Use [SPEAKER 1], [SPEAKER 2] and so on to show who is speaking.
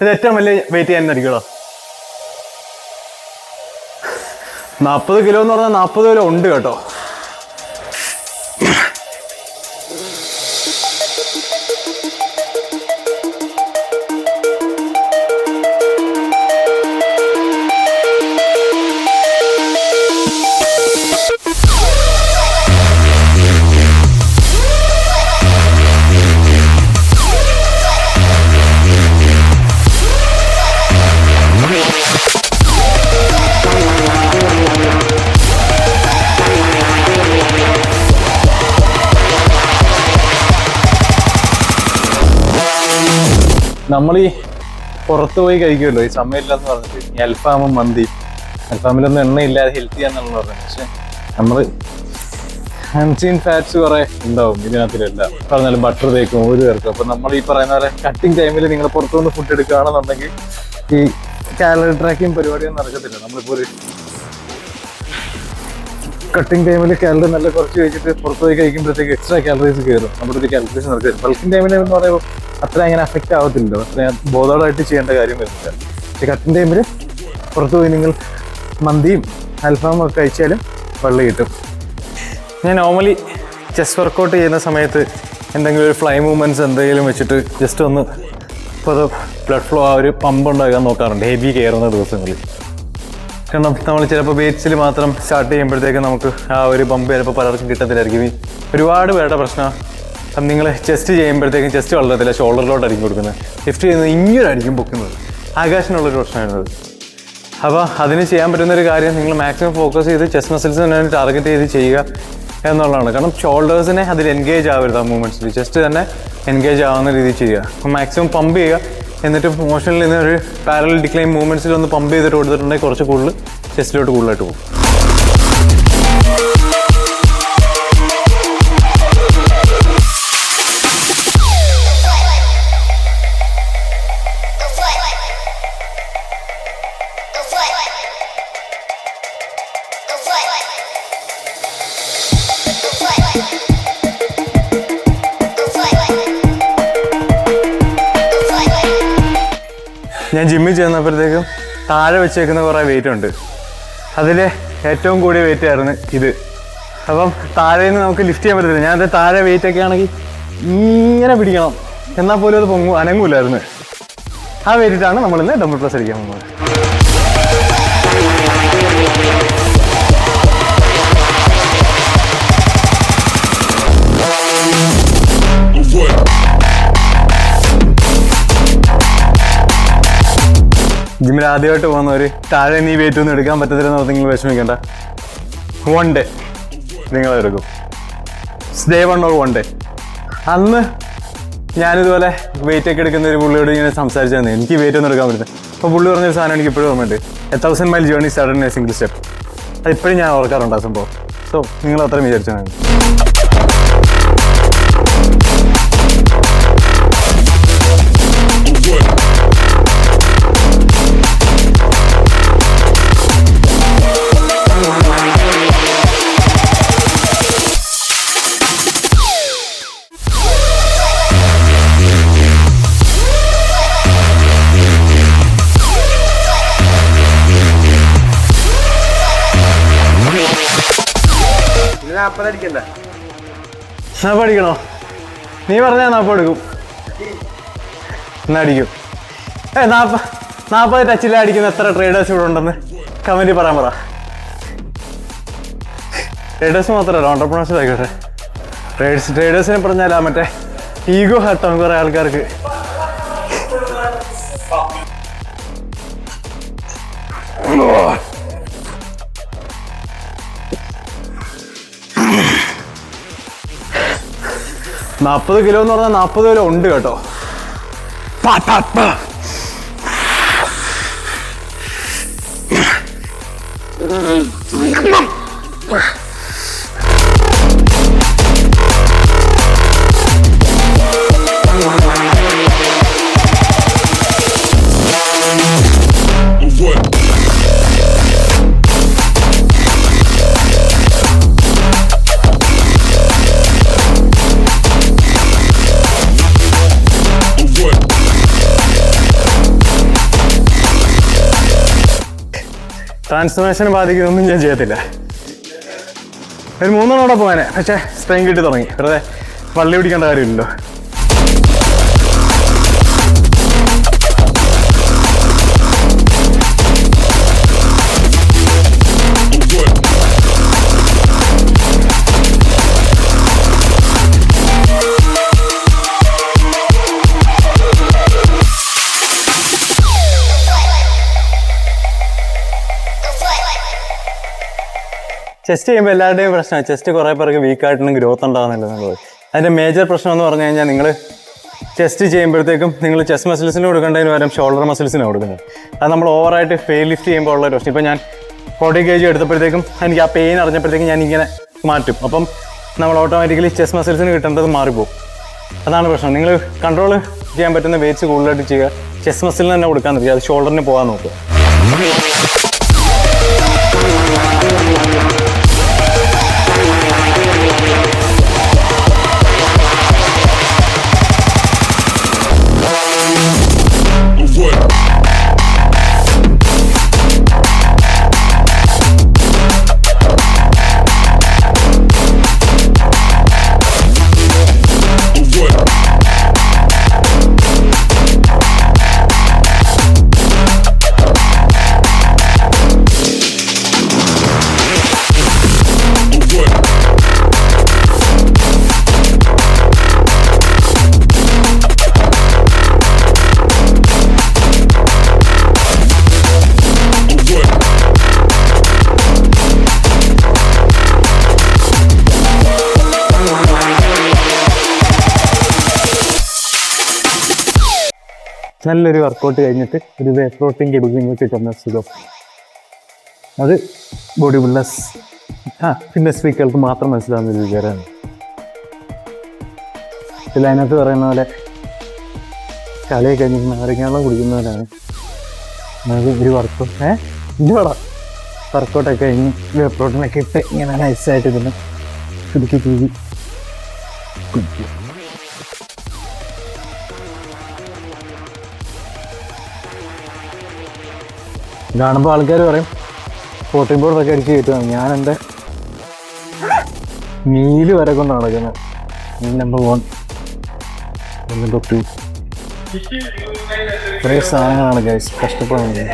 [SPEAKER 1] ഇത് ഏറ്റവും വലിയ വെയിറ്റ് ചെയ്യാനായിരിക്കുമല്ലോ. 40 കിലോ എന്ന് പറഞ്ഞാൽ 40 കിലോ ഉണ്ട് കേട്ടോ. നമ്മൾ ഈ പുറത്ത് പോയി കഴിക്കുമല്ലോ ഈ സമയമില്ലെന്ന് പറഞ്ഞിട്ട്, ഈ അൽഫാമും മന്തി, അൽഫാമിലൊന്നും എണ്ണയില്ലാതെ ഹെൽത്തി ആണെന്നുള്ള പറഞ്ഞത്. പക്ഷെ നമ്മൾ അൺസീൻ ഫാറ്റ്സ് കുറെ ഉണ്ടാവും ഇതിനകത്തിലെല്ലാം. പറഞ്ഞാലും ബട്ടർ തേക്കും ഒരു പേർക്കും. അപ്പൊ നമ്മൾ ഈ പറയുന്ന പോലെ കട്ടിങ് ടൈമിൽ നിങ്ങൾ പുറത്തുനിന്ന് ഫുഡ് എടുക്കുകയാണെന്നുണ്ടെങ്കിൽ ഈ കാലറി ട്രാക്കിങ് പരിപാടിയൊന്നും നടക്കത്തില്ല. നമ്മളിപ്പോൾ ഒരു കട്ടിങ് ടൈമിൽ കാലറി നല്ല കുറച്ച് കഴിച്ചിട്ട് പുറത്ത് പോയി കഴിക്കുമ്പോഴത്തേക്ക് എക്സ്ട്രാ കാലറീസ് കയറും. നമ്മുടെ ഒരു കാൽക്കുലേഷൻ നടക്കും. ബൾക്കിംഗ് ടൈമിൽ എന്ന് പറയുമ്പോൾ അത്ര അങ്ങനെ അഫക്റ്റ് ആവത്തില്ലല്ലോ, അത്ര ബോധോടായിട്ട് ചെയ്യേണ്ട കാര്യം വരുന്നില്ല. പക്ഷെ കട്ടിങ് ടൈമിൽ പുറത്ത് പോയി നിങ്ങൾ മന്തിയും അൽഫാമും ഒക്കെ കഴിച്ചാലും വെള്ളം കിട്ടും. ഞാൻ നോർമലി ചെസ്റ്റ് വർക്കൗട്ട് ചെയ്യുന്ന സമയത്ത് എന്തെങ്കിലും ഒരു ഫ്ലൈ മൂവ്മെൻറ്റ്സ് എന്തെങ്കിലും വെച്ചിട്ട് ജസ്റ്റ് ഒന്ന് ഇപ്പോൾ അത് ബ്ലഡ് ഫ്ലോ ആ ഒരു പമ്പ് ഉണ്ടാക്കാൻ നോക്കാറുണ്ട് ഹെവി കയറുന്ന ദിവസങ്ങളിൽ. കാരണം നമ്മൾ ചിലപ്പോൾ വെയിറ്റ്സിൽ മാത്രം സ്റ്റാർട്ട് ചെയ്യുമ്പോഴത്തേക്ക് നമുക്ക് ആ ഒരു പമ്പ് ചിലപ്പോൾ പലർക്കും കിട്ടത്തില്ലായിരിക്കും. ഒരുപാട് പേരുടെ പ്രശ്നം നിങ്ങൾ ചെസ്റ്റ് ചെയ്യുമ്പോഴത്തേക്കും ചെസ്റ്റ് വളരത്തില്ല, ഷോൾഡറിലോട്ടായിരിക്കും കൊടുക്കുന്നത്. ലിഫ്റ്റ് ചെയ്യുന്നത് ഇങ്ങനെയായിരിക്കും പൊക്കുന്നത്. ആകാശനുള്ളൊരു പ്രശ്നമായിരുന്നത്. അപ്പോൾ അതിന് ചെയ്യാൻ പറ്റുന്നൊരു കാര്യം നിങ്ങൾ മാക്സിമം ഫോക്കസ് ചെയ്ത് ചെസ്റ്റ് മസിൽസ് തന്നെ ടാർഗറ്റ് ചെയ്ത് ചെയ്യുക എന്നുള്ളതാണ്. കാരണം ഷോൾഡേഴ്സിനെ അതിൽ എൻഗേജ് ആവരുത് ആ മൂവ്മെൻറ്റ്സിൽ, ചെസ്റ്റ് തന്നെ എൻഗേജ് ആവുന്ന രീതിയിൽ ചെയ്യുക. അപ്പോൾ മാക്സിമം പമ്പ് ചെയ്യുക. എന്നിട്ട് മോഷനിൽ നിന്ന് ഒരു പാരലൽ ഡിക്ലൈൻ മൂവ്മെൻറ്റ്സിൽ ഒന്ന് പമ്പ് ചെയ്തിട്ട് കൊടുത്തിട്ടുണ്ടെങ്കിൽ കുറച്ച് കൂടുതൽ ചെസ്റ്റിലോട്ട് കൂടുതലായിട്ട് പോകും. ഞാൻ ജിമ്മിൽ ചെന്നപ്പോഴത്തേക്കും താഴെ വെച്ചേക്കുന്ന കുറേ വെയിറ്റ് ഉണ്ട്. അതിൽ ഏറ്റവും കൂടിയ വെയിറ്റ് ആയിരുന്നു ഇത്. അപ്പം താഴെ നിന്ന് നമുക്ക് ലിഫ്റ്റ് ചെയ്യാൻ പറ്റത്തില്ല. ഞാൻ അത് താഴെ വെയിറ്റൊക്കെ ആണെങ്കിൽ ഇങ്ങനെ പിടിക്കണം, എന്നാൽ പോലും അത് അനങ്ങൂലായിരുന്നു. ആ വെയിറ്റിട്ടാണ് നമ്മളിന്ന് ഡബിൾ പ്രസ് അടിക്കാൻ പോകുന്നത്. ജിമ്മിൽ ആദ്യമായിട്ട് പോകുന്നവർ താഴെ നീ വെയിറ്റ് ഒന്നും എടുക്കാൻ പറ്റത്തില്ലെന്ന് നിങ്ങൾ വിഷമിക്കേണ്ട. 1 ഡേ നിങ്ങളെടുക്കും. Day 1 or 1 day. അന്ന് ഞാനിതുപോലെ വെയിറ്റ് ഒക്കെ എടുക്കുന്ന ഒരു പുള്ളിയോട് ഇങ്ങനെ സംസാരിച്ചു തന്നെ എനിക്ക് വെയിറ്റ് ഒന്നും എടുക്കാൻ പറ്റുന്നത്. അപ്പോൾ പുള്ളി പറഞ്ഞൊരു സാധനം എനിക്ക് ഇപ്പോഴും ഓർമ്മയുണ്ട്. 1000 mile journey started in A single step. അതിപ്പോഴും ഞാൻ ഓർക്കാറുണ്ട് ആ സംഭവം. സോ നിങ്ങൾ അത്രയും വിചാരിച്ചാൽ മതി. നാപ്പം അടിക്കണോ? നീ പറഞ്ഞാൽ നാപ്പം എടുക്കും. എന്നാ അടിക്കും. 40 ടച്ചിൽ അടിക്കുന്ന എത്ര ട്രേഡേഴ്സ് ഇവിടെ ഉണ്ടെന്ന് കമൻറ്റിൽ പറയാൻ പറ. ട്രേഡേഴ്സ് മാത്രമല്ല, ഓൺടർപ്രണേഴ്സ് ആയിക്കോട്ടെ. ട്രേഡേഴ്സിനെ പറഞ്ഞാൽ മറ്റേ ഈഗോ ഹട്ടാണ് കുറേ ആൾക്കാർക്ക്. $40 കിലോ എന്ന് പറഞ്ഞാൽ 40 കിലോ ഉണ്ട് കേട്ടോ.
[SPEAKER 2] ട്രാൻസ്ഫോർമേഷനെ ബാധിക്കുന്നൊന്നും ഞാൻ ചെയ്യത്തില്ല. ഒരു 3 തവണ പോകാനെ, പക്ഷേ സ്ട്രെയിൻ കിട്ടി തുടങ്ങി. വെറുതെ വള്ളി പിടിക്കേണ്ട കാര്യമില്ലല്ലോ. ചെസ്റ്റ് ചെയ്യുമ്പോൾ എല്ലാവരുടെയും പ്രശ്നമാണ് ചെസ്റ്റ് കുറേ പേർക്ക് വീക്കായിട്ടും ഗ്രോത്ത് ഉണ്ടാകുന്നില്ലെന്നുള്ളത്. അതിൻ്റെ മേജർ പ്രശ്നം എന്ന് പറഞ്ഞു കഴിഞ്ഞാൽ നിങ്ങൾ ചെസ്റ്റ് ചെയ്യുമ്പോഴത്തേക്കും നിങ്ങൾ ചെസ്റ്റ് മസിൽസിന് കൊടുക്കേണ്ടതിന് പകരം ഷോൾഡർ മസിൽസിന് കൊടുക്കുന്നത്. അത് നമ്മൾ ഓവറായിട്ട് ഫെയിൽ ലിഫ്റ്റ് ചെയ്യുമ്പോൾ ഉള്ള ഒരു പ്രശ്നം. ഇപ്പോൾ ഞാൻ 40 kg എടുത്തപ്പോഴത്തേക്കും എനിക്ക് ആ പെയിൻ അറിഞ്ഞപ്പോഴത്തേക്കും ഞാൻ ഇങ്ങനെ മാറ്റും. അപ്പം നമ്മൾ ഓട്ടോമാറ്റിക്കലി ചെസ്റ്റ് മസിൽസിന് കിട്ടേണ്ടത് മാറിപ്പോകും. അതാണ് പ്രശ്നം. നിങ്ങൾ കൺട്രോൾ ചെയ്യാൻ പറ്റുന്ന വെയിറ്റ്സ് കൂടുതലായിട്ട് ചെയ്യുക. ചെസ്റ്റ് മസിലിന് തന്നെ കൊടുക്കാൻ നോക്കുക, അത് ഷോൾഡറിന് പോകാൻ നോക്കുക. നല്ലൊരു വർക്കൗട്ട് കഴിഞ്ഞിട്ട് ഒരു വേ പ്രോട്ടീൻ കിട്ടുന്ന കിട്ടുന്ന സുഖം അത് ബോഡി ബിൽഡേഴ്സ് ഫിറ്റ്നസ് ഫ്രീക്കുകൾക്ക് മാത്രം മനസ്സിലാവുന്ന ഒരു വിചാരമാണ്. ഇതിൽ അതിനകത്ത് പറയുന്ന പോലെ കളിയൊക്കെ കഴിഞ്ഞിട്ട് നാരങ്ങാളം കുടിക്കുന്നവരാണ്. അത് ഒരു വർക്കൗട്ടൊക്കെ കഴിഞ്ഞ് വേ പ്രോട്ടീനൊക്കെ ഇട്ട് ഇങ്ങനെ നൈസായിട്ട് ഇതിനെ ചുരുക്കി കുടിക്കും. കാണുമ്പോൾ ആൾക്കാർ പറയും പ്രോട്ടീൻ പൗഡറൊക്കെ അടിച്ച് കയറ്റുകയാണ്. ഞാൻ എൻ്റെ മീല് വരെ കൊണ്ട് നടക്കുന്നത്. നമ്പർ 1 നമ്പർ 2 കുറേ സാധനങ്ങളാണ് ഗൈസ് കഷ്ടപ്പെടുന്നത്.